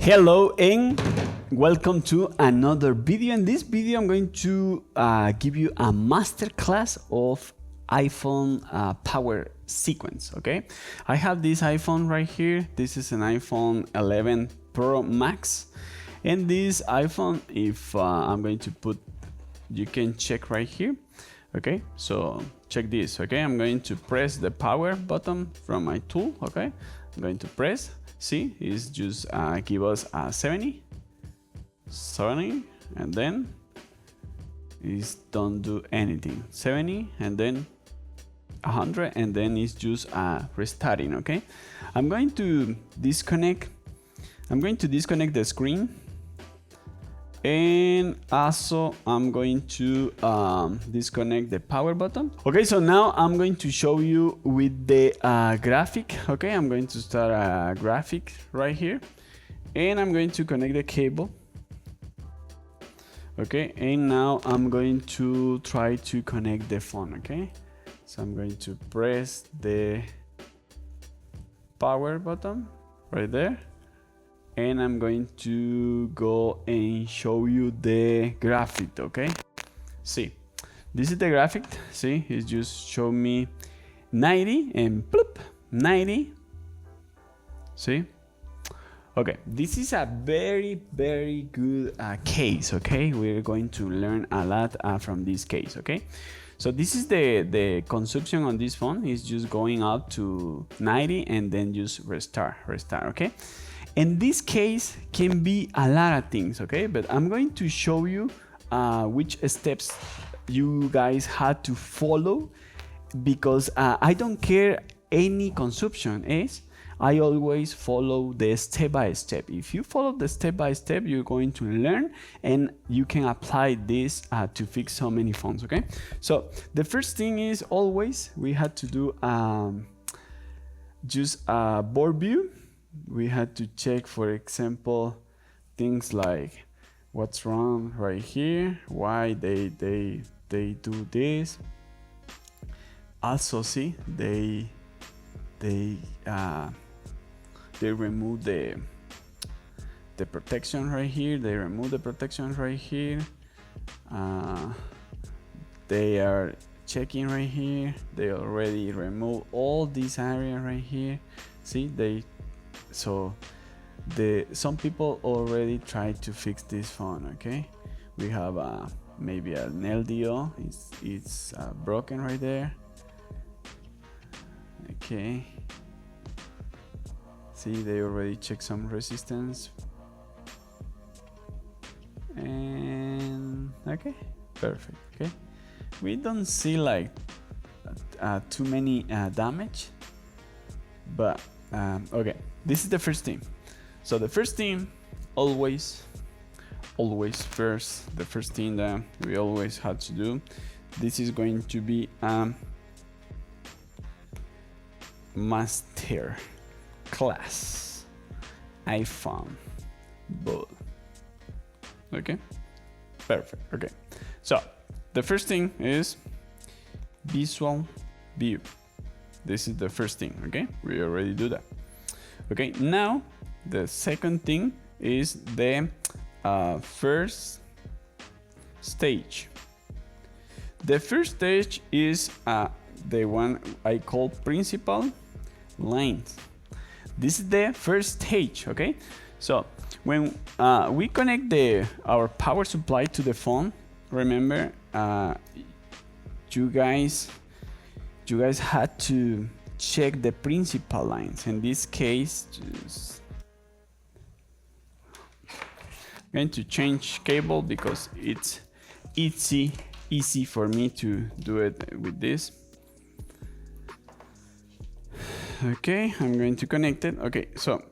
Hello and welcome to another video. In this video I'm going to give you a masterclass of iPhone power sequence. Okay, I have this iPhone right here. This is an iPhone 11 Pro Max, and this iPhone, if I'm going to put, you can check right here. Okay, so check this. Okay, I'm going to press the power button from my tool. Okay, I'm going to press. See, it's just give us a 70, and then it don't do anything. 70 and then 100, and then it's just restarting. Okay, I'm going to disconnect the screen, and also I'm going to disconnect the power button. Okay, so now I'm going to show you with the graphic. Okay, I'm going to start a graphic right here, and I'm going to connect the cable. Okay, and now I'm going to try to connect the phone. Okay, so I'm going to press the power button right there, and I'm going to go and show you the graphic. Okay, see, this is the graphic. See, it just show me 90 and bloop, 90. See, okay, this is a very good case. Okay, we're going to learn a lot from this case. Okay, so this is the consumption on this phone is just going up to 90 and then just restart. Okay, and this case can be a lot of things. Okay, but I'm going to show you which steps you guys had to follow, because I don't care any consumption is. I always follow the step by step. If you follow the step by step, you're going to learn, and you can apply this to fix so many phones. Okay, so the first thing is always we had to do just a board view. We had to check, for example, things like what's wrong right here, why they do this. Also, see, they remove the protection right here. They remove the protection right here. They are checking right here. They already remove all this area right here. See, some people already tried to fix this phone. Okay, we have maybe an LDO. It's broken right there. Okay. See, they already checked some resistance, and okay, perfect. Okay, we don't see like too many damage, but okay, this is the first thing. So the first thing, always first, the first thing that we always had to do, this is going to be MasterClass iPhone board. Okay, perfect. Okay, so the first thing is visual view. This is the first thing. Okay, we already do that. Okay, now the second thing is the first stage. The first stage is the one I call principal lines. This is the first stage. Okay, so when we connect our power supply to the phone, remember, you guys had to check the principal lines. In this case, just going to change cable because it's easy for me to do it with this. Okay, I'm going to connect it. Okay, so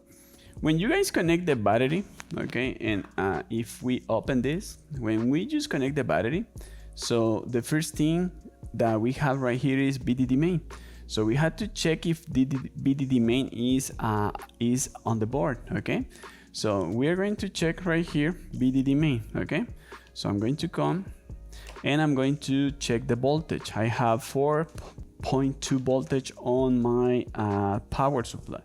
when you guys connect the battery, okay, and if we open this, when we just connect the battery, so the first thing that we have right here is VDD main. So we had to check if VDD main is on the board. Okay, so we are going to check right here VDD main. Okay, so I'm going to come and I'm going to check the voltage. I have 4.2 voltage on my power supply.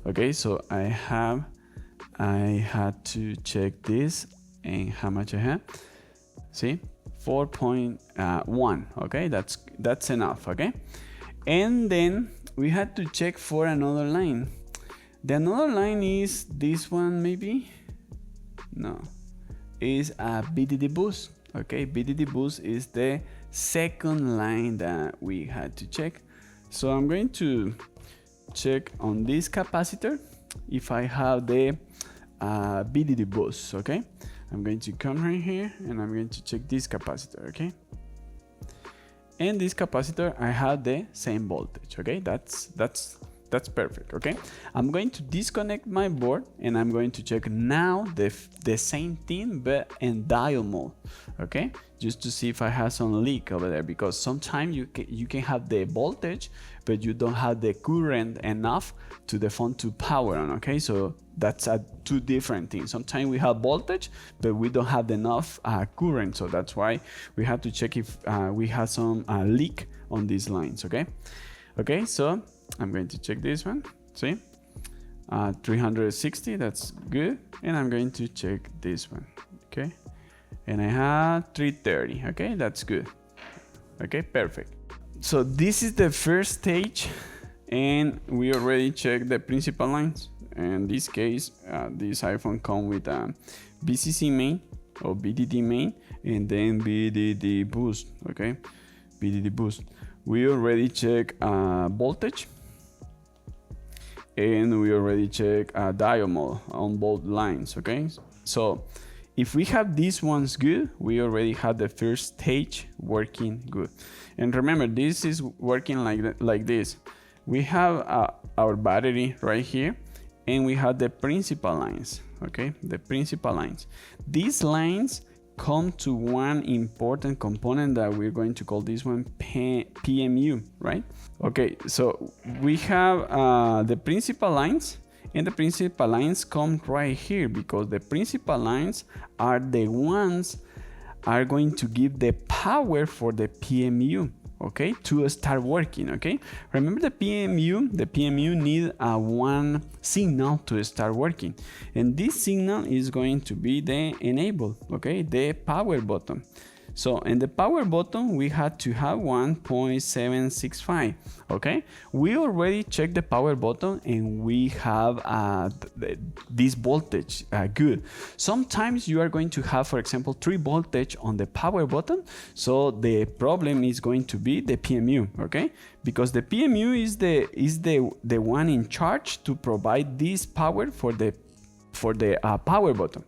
Okay, so I have I had to check this and how much I had. See, 4.1. Okay, that's enough. Okay, and then we had to check for another line. The another line is this one, maybe. No, is a BDD boost. Okay, BDD boost is the second line that we had to check. So I'm going to check on this capacitor if I have the BDD boost. Okay, I'm going to come right here and I'm going to check this capacitor. Okay, and this capacitor I have the same voltage. Okay, that's perfect. Okay, I'm going to disconnect my board and I'm going to check now the same thing but in dial mode. Okay, just to see if I have some leak over there, because sometimes you can have the voltage but you don't have the current enough to the phone to power on. Okay, so that's two different things. Sometimes we have voltage but we don't have enough current, so that's why we have to check if we have some leak on these lines. Okay, so I'm going to check this one. See, 360, that's good. And I'm going to check this one. Okay, and I have 330. Okay, that's good. Okay, perfect. So this is the first stage, and we already checked the principal lines. In this case, this iPhone comes with a BCC main or BDD main, and then BDD boost. Okay, BDD boost. We already check voltage, and we already check diode mode on both lines. Okay, so if we have these ones good, we already have the first stage working good. And remember, this is working like this. We have our battery right here, and we have the principal lines. Okay, the principal lines. These lines come to one important component that we're going to call this one PMU, right? Okay, so we have the principal lines, and the principal lines come right here because the principal lines are the ones are going to give the power for the PMU, okay, to start working. Okay, remember the PMU need one signal to start working, and this signal is going to be the enable, okay, the power button. So in the power button we had to have 1.765. okay, we already checked the power button and we have this voltage good. Sometimes you are going to have, for example, 3 voltage on the power button, so the problem is going to be the PMU, okay, because the PMU is the one in charge to provide this power for the power button.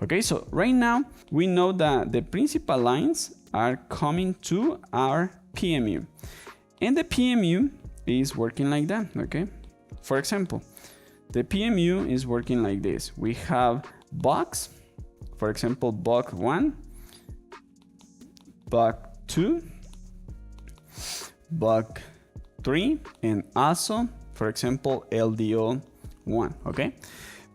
Okay, so right now we know that the principal lines are coming to our PMU, and the PMU is working like that. Okay, for example, the PMU is working like this. We have box, for example, box 1, box 2, box 3, and also, for example, LDO 1. Okay,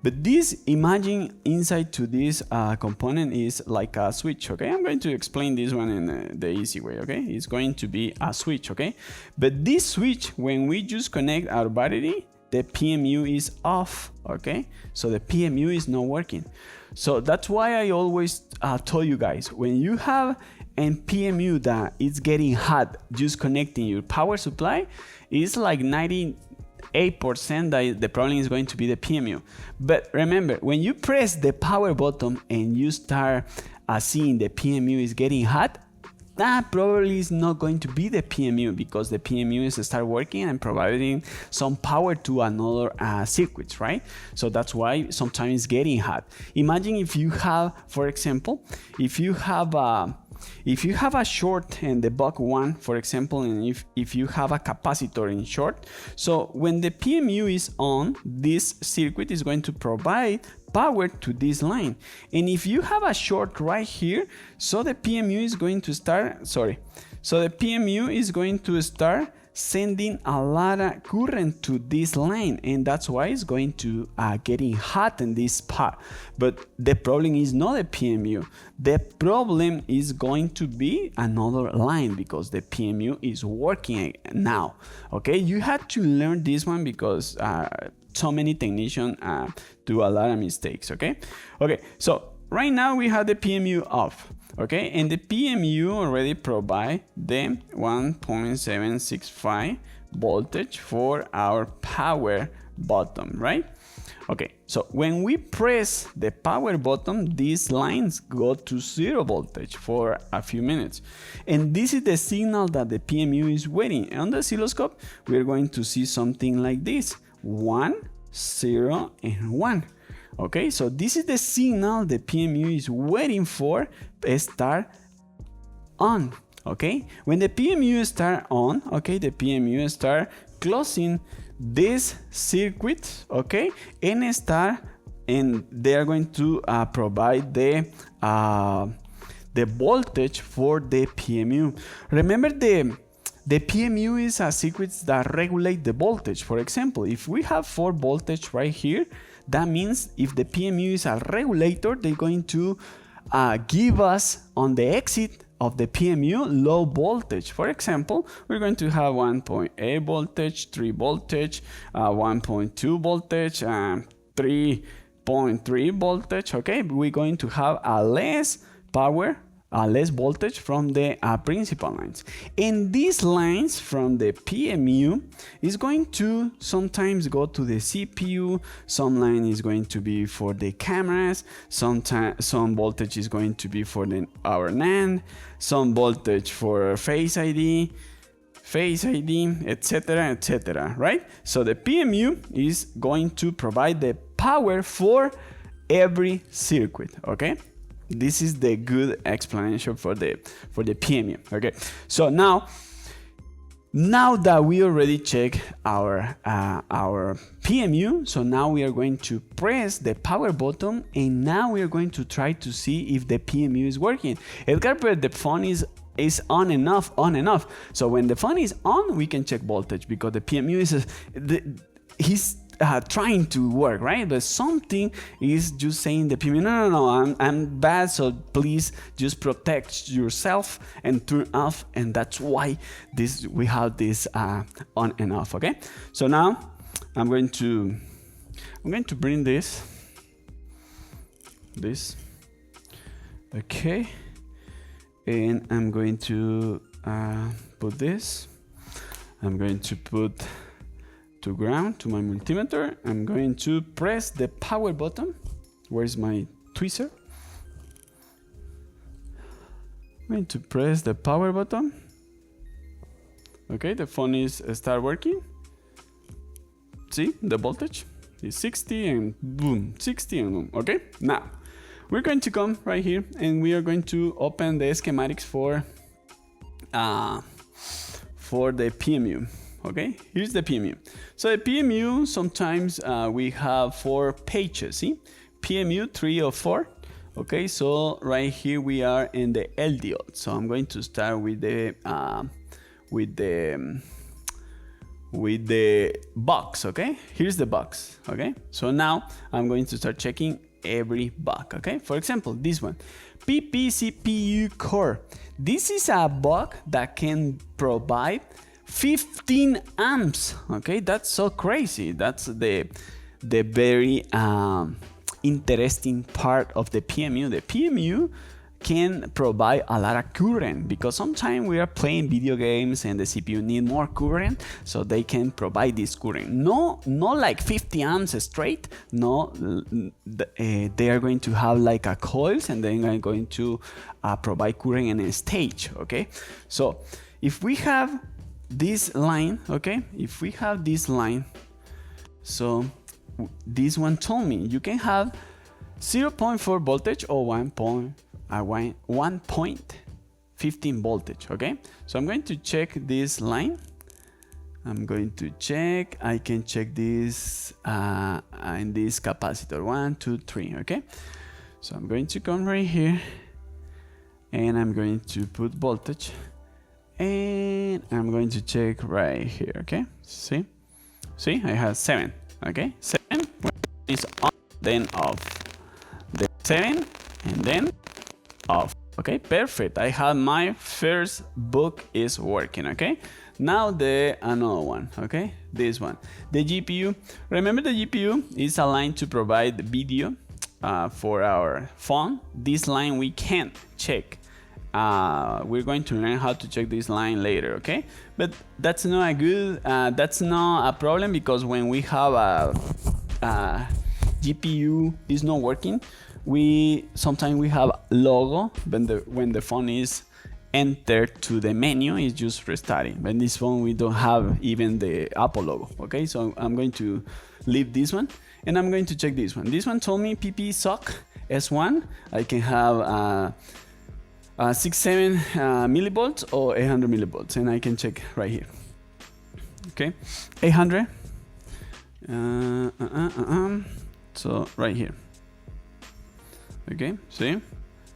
but this, imagine inside to this component is like a switch. Okay, I'm going to explain this one in the easy way. Okay, it's going to be a switch. Okay, but this switch, when we just connect our battery, the PMU is off. Okay, so the PMU is not working. So that's why I always tell you guys, when you have a PMU that is getting hot, just connecting your power supply, it's like 98% that the problem is going to be the PMU. But remember, when you press the power button and you start seeing the PMU is getting hot, that probably is not going to be the PMU, because the PMU is start working and providing some power to another circuits, right? So that's why sometimes it's getting hot. Imagine if you have, for example, if you have a short in the buck 1, for example, and if you have a capacitor in short, so when the PMU is on, this circuit is going to provide power to this line. And if you have a short right here, so the PMU is going to start, sending a lot of current to this line, and that's why it's going to getting hot in this part. But the problem is not the PMU. The problem is going to be another line, because the PMU is working now. Okay, you had to learn this one because so many technicians do a lot of mistakes, okay? Okay, so right now we have the PMU off, okay? And the PMU already provide the 1.765 voltage for our power button, right? Okay, so when we press the power button, these lines go to 0 voltage for a few minutes. And this is the signal that the PMU is waiting. On the oscilloscope, we're going to see something like this: 1, 0, and 1. Okay, so this is the signal the PMU is waiting for start on. Okay, when the PMU start on, okay, the PMU start closing this circuit, okay, and they are going to provide the voltage for the PMU. Remember, the PMU is a circuit that regulate the voltage. For example, if we have 4 voltage right here, that means if the PMU is a regulator, they're going to give us on the exit of the PMU low voltage. For example, we're going to have 1.8 voltage, 3 voltage, 1.2 voltage, 3.3 voltage. Okay, we're going to have a less power, less voltage from the principal lines. And these lines from the PMU is going to sometimes go to the CPU. Some line is going to be for the cameras. Some voltage is going to be for our NAND. Some voltage for Face ID, etc., etc. Right? So the PMU is going to provide the power for every circuit. Okay. This is the good explanation for the PMU. Okay, so now that we already check our PMU, so now we are going to press the power button, and now we are going to try to see if the PMU is working. Edgar, but the phone is on and off. So when the phone is on, we can check voltage because the PMU is he's trying to work, right? But something is just saying the PMU, no, I'm bad, so please just protect yourself and turn off. And that's why we have this on and off. Okay, so now I'm going to bring this, okay, and I'm going to put this. I'm going to put to ground to my multimeter. I'm going to press the power button. Where's my tweezer? I'm going to press the power button. Okay, the phone is start working. See, the voltage is 60 and boom, 60 and boom. Okay, now we're going to come right here and we are going to open the schematics for the PMU. Okay, here's the PMU. So the PMU, sometimes we have 4 pages, see? PMU 3 or 4. Okay, so right here we are in the LDO. So I'm going to start with the box, okay? Here's the box, okay? So now I'm going to start checking every box, okay? For example, this one, PPCPU core. This is a box that can provide 15 amps. Okay, that's so crazy. That's the very interesting part of the PMU. The PMU can provide a lot of current because sometimes we are playing video games and the CPU need more current, so they can provide this current. No like 50 amps straight. No, they are going to have like a coils, and then are going to provide current in a stage. Okay, so if we have this line, okay, if we have this line, so this one told me you can have 0.4 voltage or 1.15 voltage. Okay, so I'm going to check this line. I'm going to check, I can check this in this capacitor 1, 2, 3. Okay, so I'm going to come right here and I'm going to put voltage. And I'm going to check right here, okay? See, I have 7, okay? 7 is on, then off. Then 7, and then off. Okay, perfect. I have my first book is working. Okay, now the another one. Okay, this one, the GPU. Remember, the GPU is aligned to provide video for our phone. This line we can't check. We're going to learn how to check this line later, okay? But that's not a good, that's not a problem, because when we have a GPU is not working, sometimes we have logo when the phone is entered to the menu, it's just restarting. But in this phone we don't have even the Apple logo. Okay, so I'm going to leave this one and I'm going to check this one. This one told me PP SOC S1. I can have 67 millivolts or 800 millivolts, and I can check right here. Okay, 800. So right here. Okay, see,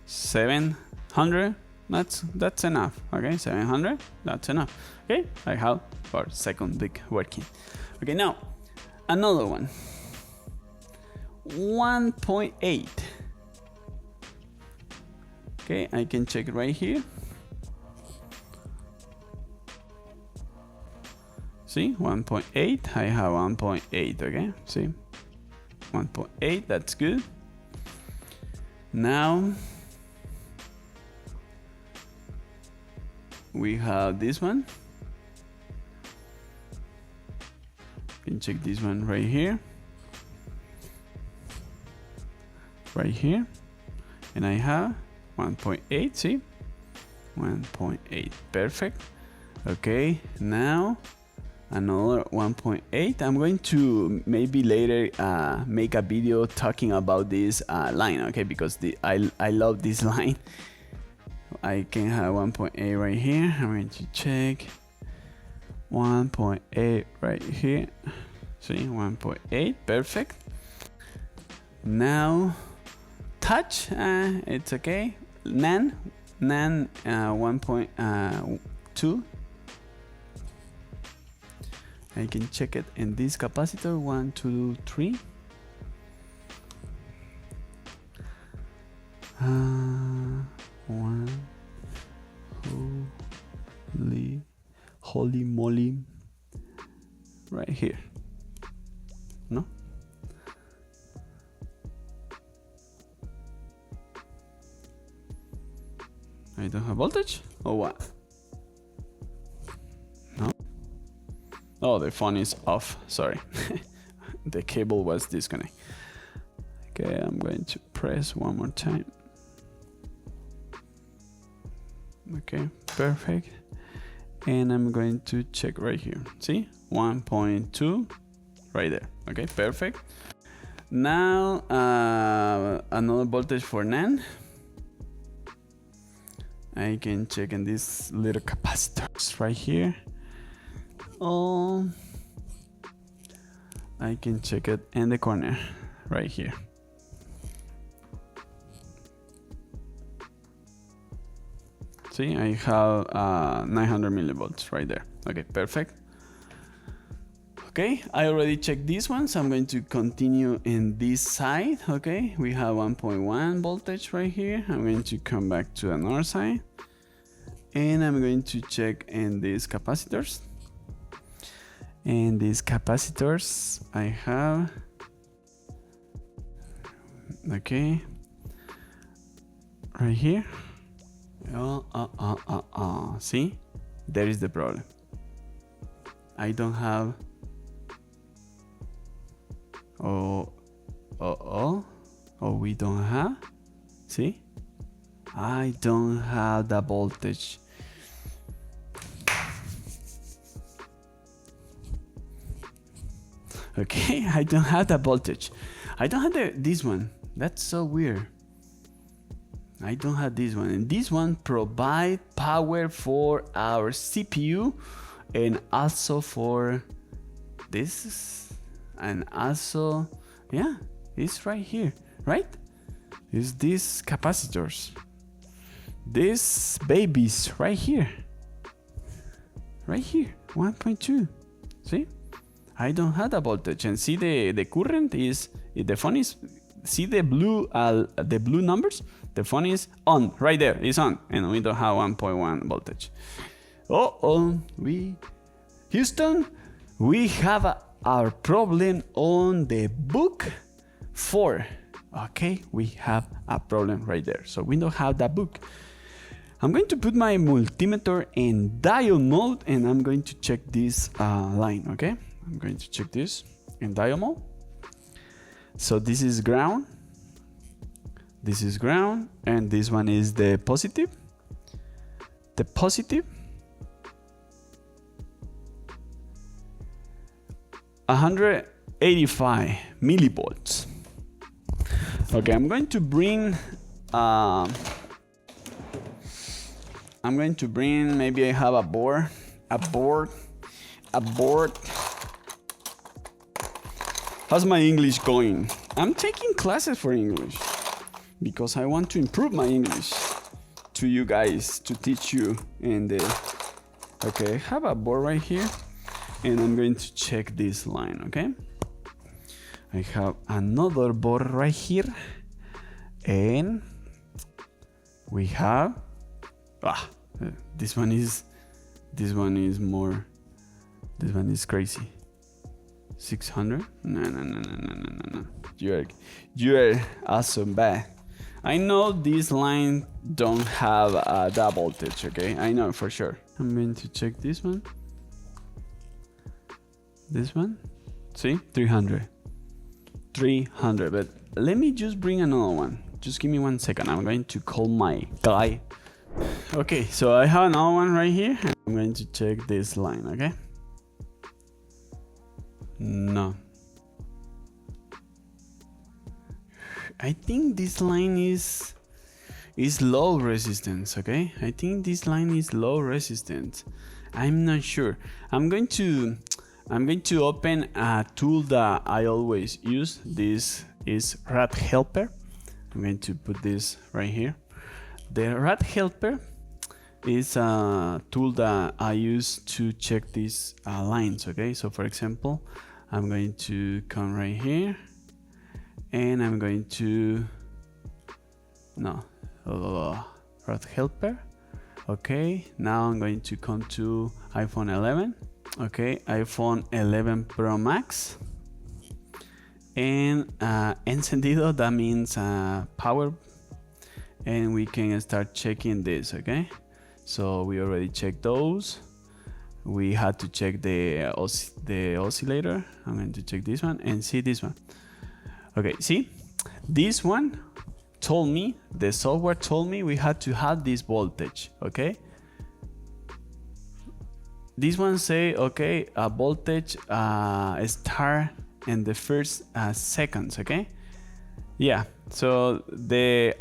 700. That's enough. Okay, 700. That's enough. Okay, I have our second big working. Okay, now another one. 1.8. Okay, I can check right here. See, 1.8. I have 1.8. Okay, see, 1.8. That's good. Now we have this one. You can check this one right here. Right here. And I have 1.8, see? 1.8, perfect. Okay, now another 1.8. I'm going to maybe later make a video talking about this line, okay? Because I love this line. I can have 1.8 right here. I'm going to check 1.8 right here. See, 1.8, perfect. Now touch, it's okay. NAND 1.2. I can check it in this capacitor. 1, 2, 3. One. Holy moly. Right here. No? I don't have voltage? Or what? No? Oh, the phone is off. Sorry. The cable was disconnected. Okay, I'm going to press one more time. Okay, perfect. And I'm going to check right here. See? 1.2 right there. Okay, perfect. Now, another voltage for NAND. I can check in this little capacitors right here. Oh, I can check it in the corner right here. See, I have 900 millivolts right there. Okay, perfect. Okay, I already checked this one, so I'm going to continue in this side. Okay, we have 1.1 voltage right here. I'm going to come back to another side, and I'm going to check in these capacitors. And these capacitors I have, okay, right here. See, there is the problem. I don't have. We don't have. See, I don't have the voltage. Okay, I don't have the voltage. I don't have this one. That's so weird. I don't have this one. And this one provide power for our CPU and also for this. And also, yeah, it's right here, right? It's these capacitors. These babies right here. Right here, 1.2. See? I don't have the voltage, and see the current is, the phone is see the blue numbers? The phone is on, right there, it's on, and we don't have 1.1 voltage. Houston, we have our problem on the book 4. Okay, we have a problem right there, so we don't have that book. I'm going to put my multimeter in dial mode, and I'm going to check this line. Okay, I'm going to check this in dial mode. So this is ground, and this one is the positive. The positive, 185 millivolts. Okay, I'm going to bring maybe I have a board. How's my English going? I'm taking classes for English because I want to improve my English to you guys, to teach you. And okay, I have a board right here, and I'm going to check this line. Okay, I have another board right here, and we have this one is crazy. 600? No. You're awesome bad. I know this line don't have that voltage, okay? I know for sure. I'm going to check this one. This one? See? 300. But let me just bring another one. Just give me 1 second. I'm going to call my guy. Okay, so I have another one right here. I'm going to check this line, okay? No. I think this line is low resistance, okay? I think this line is low resistance. I'm not sure. I'm going to open a tool that I always use. This is Rat Helper. I'm going to put this right here. The Rat Helper is a tool that I use to check these lines, okay? So for example, I'm going to come right here, and I'm going to Rat Helper. Okay, now I'm going to come to iPhone 11. Okay, iPhone 11 Pro Max, and encendido, that means power, and we can start checking this. Okay, so we already checked those. We had to check the oscillator. I'm going to check this one and see this one. Okay, see, this one told me, the software told me we had to have this voltage. Okay, this one say, okay, a voltage start in the first seconds. Okay, yeah, so the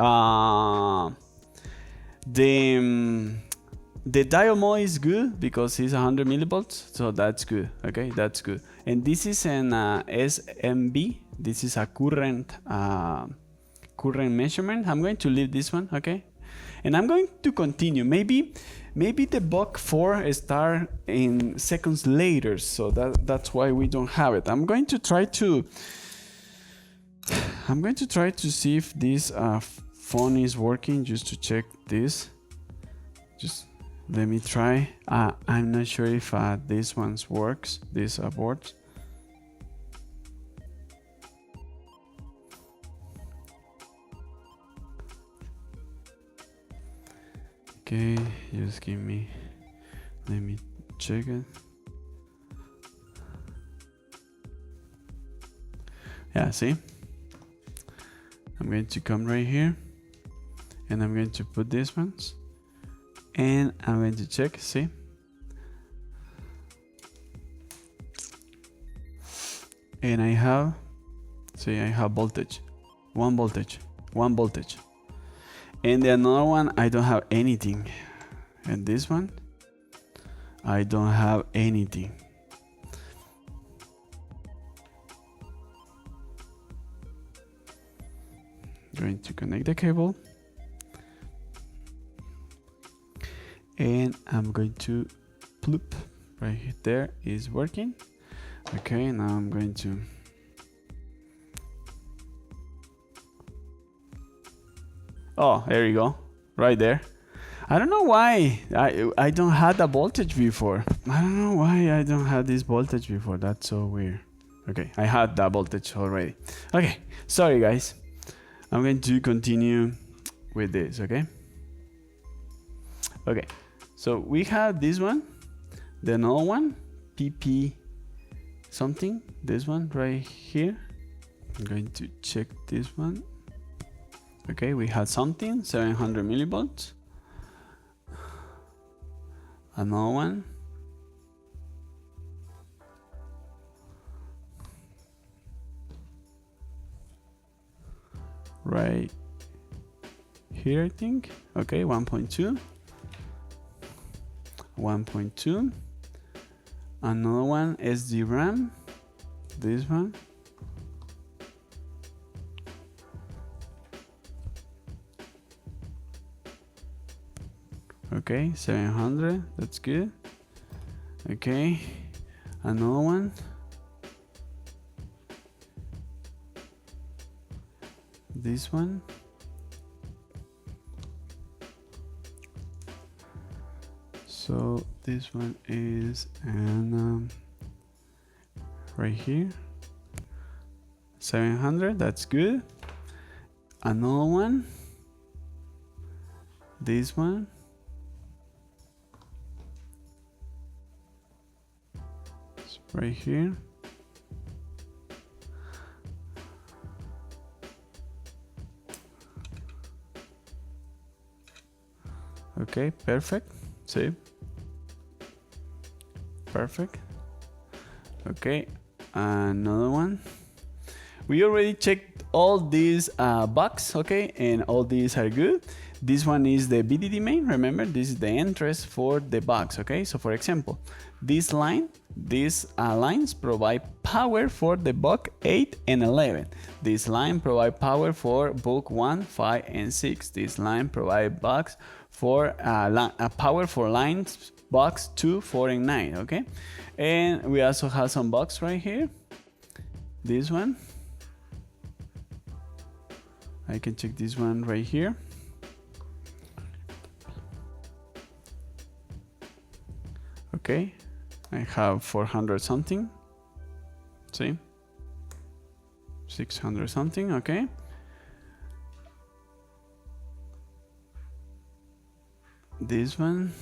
dial mode is good because it's 100 millivolts, so that's good. Okay, that's good. And this is an SMB. This is a current measurement. I'm going to leave this one, okay? And I'm going to continue. Maybe the bug 4 start in seconds later, so that's why we don't have it. I'm going to try to see if this phone is working, just to check this. Just let me try. I'm not sure if this one works. This board. Okay, just give me. Let me check it. Yeah, see? I'm going to come right here, and I'm going to put these ones. And I'm going to check, see? And I have voltage. One voltage. And the another one, I don't have anything. And this one, I don't have anything. Going to connect the cable. And I'm going to ploop right there. Is working. Okay, now I'm going to Oh, there you go, right there. I don't know why I don't have the voltage before. I don't know why I don't have this voltage before. That's so weird. Okay, I had that voltage already. Okay, sorry guys. I'm going to continue with this, okay? Okay, so we have this one, the another one, PP something, this one right here. I'm going to check this one. Okay, we had something, 700 millivolts. Another one. Right here, I think. Okay, 1.2. 1.2. Another one, SD RAM. This one. Okay, 700, that's good. Okay, another one. This one. So this one is right here. 700, that's good. Another one. This one. Right here. Okay, perfect. See? Perfect. Okay, another one. We already checked all these box, okay, and all these are good. This one is the VDD main. Remember, this is the entrance for the box, okay? So for example, this line, these lines provide power for the book 8 and 11. This line provide power for book 1, 5, and 6. This line provide box for power for lines box 2, 4, and 9, okay? And we also have some box right here. This one. I can check this one right here. Okay, I have 400 something. See? 600 something, okay. This one.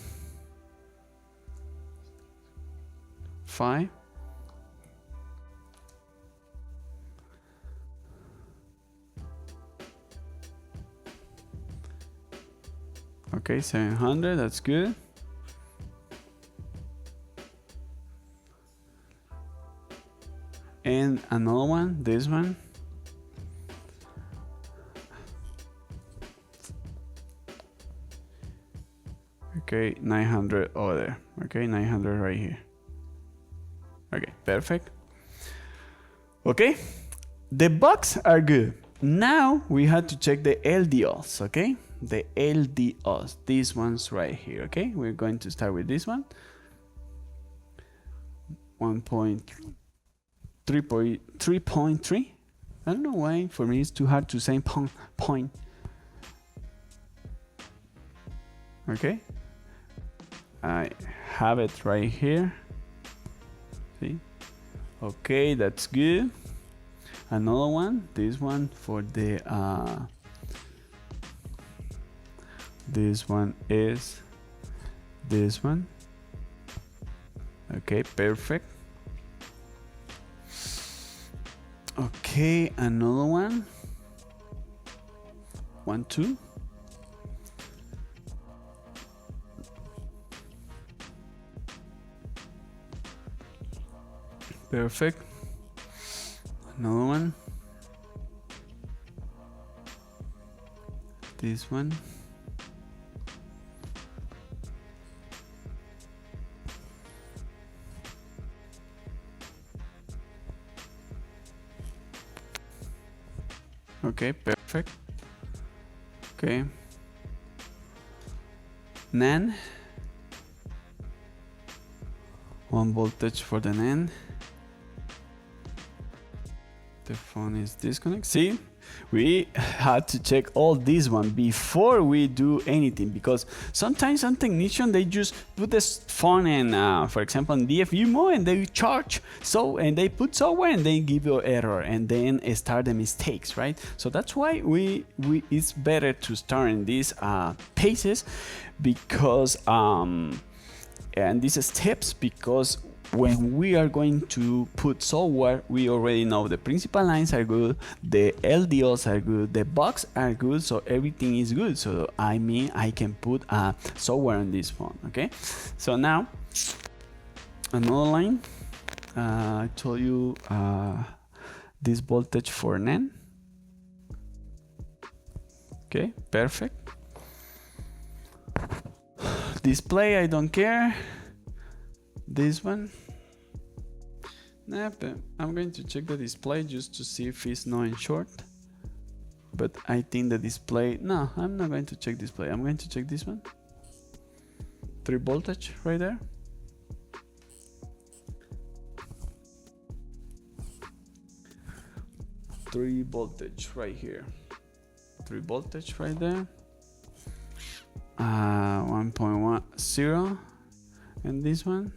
5. Okay, 700, that's good. And another one, this one. Okay, 900 over there. Okay, 900 right here. Okay, perfect. Okay, the bugs are good. Now we have to check the LDOs, okay? The LDOs, these ones right here, okay? We're going to start with this one. 3.3. I don't know why for me it's too hard to say point. Okay, I have it right here. See? Okay, that's good. Another one, this one for the this one is this one. Okay, perfect. Okay, another one. 1, 2. Perfect. Another one. This one. Okay, perfect. Okay. NAND. 1 voltage for the NAND. The phone is disconnected. See, we had to check all this one before we do anything, because sometimes some technicians, they just put this phone in, for example, in DFU mode, and they charge, so, and they put software and they give you error, and then start the mistakes, right? So that's why it's better to start in these paces, because and these steps, because when we are going to put software, we already know the principal lines are good, the LDOs are good, the bugs are good, so everything is good. So I mean, I can put software on this phone. Okay, so now another line. I told you this voltage for NAND. Okay, perfect. Display, I don't care. This one, nah, but I'm going to check the display just to see if it's not in short. But I think the display, no, I'm not going to check display. I'm going to check this one. 3 voltage right there. Three voltage right here. 3 voltage right there. 1.10, and this one.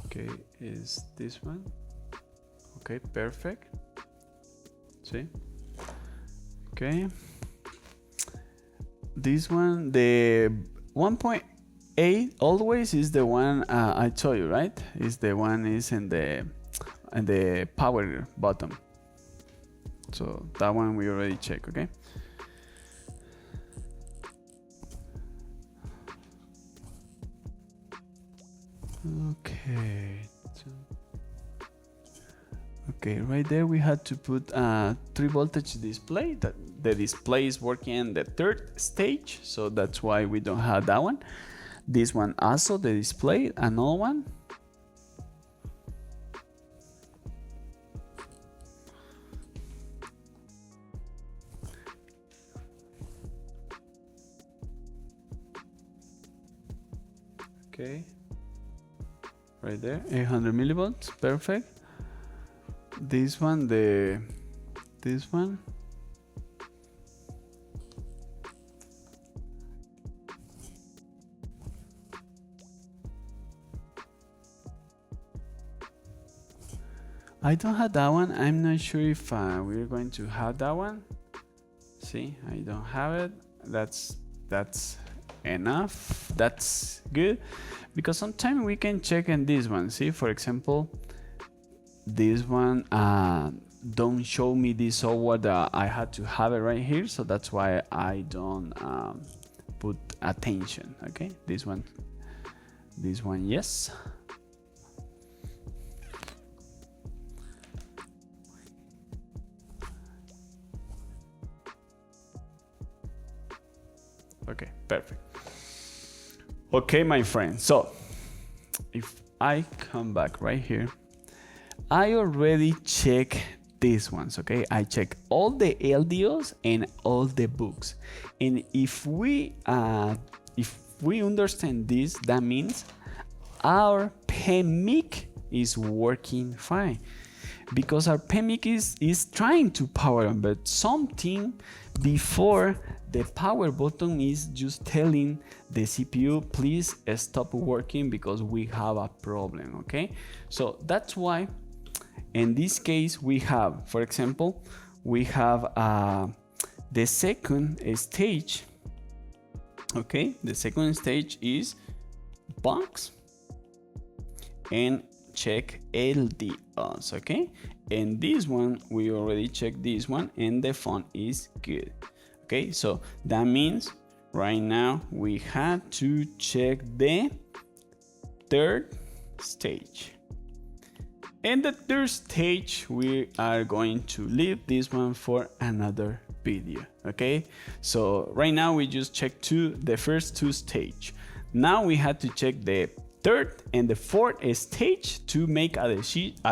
Okay, is this one. Okay, perfect. See? Okay. This one, the 1.8 always is the one I told you, right? Is the one is in the power button. So that one we already checked, okay? Okay, right there we had to put 3 voltage display. That the display is working in the 3rd stage, so that's why we don't have that one. This one also, the display, another one. Okay, right there, 800 millivolts, perfect. This one, this one. I don't have that one. I'm not sure if we're going to have that one. See, I don't have it. That's enough. That's good, because sometimes we can check in this one. See, for example, this one don't show me this software that I had to have it right here, so that's why I don't put attention. Okay, this one, yes. Okay, perfect. Okay, my friend, so if I come back right here, I already check these ones. Okay, I check all the LDOs and all the books, and if we understand this, that means our PMIC is working fine, because our PMIC is trying to power on, but something before the power button is just telling the CPU, please stop working because we have a problem. Okay, so that's why in this case we have, for example, we have the second stage. Okay, the second stage is box and check LDOs. Okay, and this one we already checked this one, and the phone is good. Okay, so that means right now we had to check the 3rd stage. And the 3rd stage, we are going to leave this one for another video. Okay, so right now we just checked the first 2 stages. Now we had to check the 3rd and the 4th stage to make a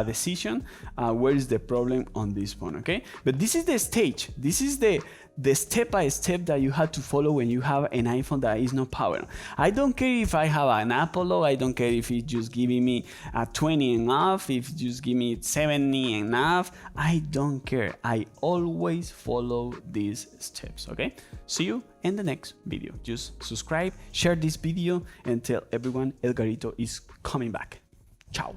decision where is the problem on this phone. Okay, but this is the stage, this is the the step-by-step that you have to follow when you have an iPhone that is not powered. I don't care if I have an Apollo, I don't care if it's just giving me a 20 and off, if it's just give me 70 and off, I don't care. I always follow these steps, okay? See you in the next video. Just subscribe, share this video, and tell everyone Edgarito is coming back. Ciao.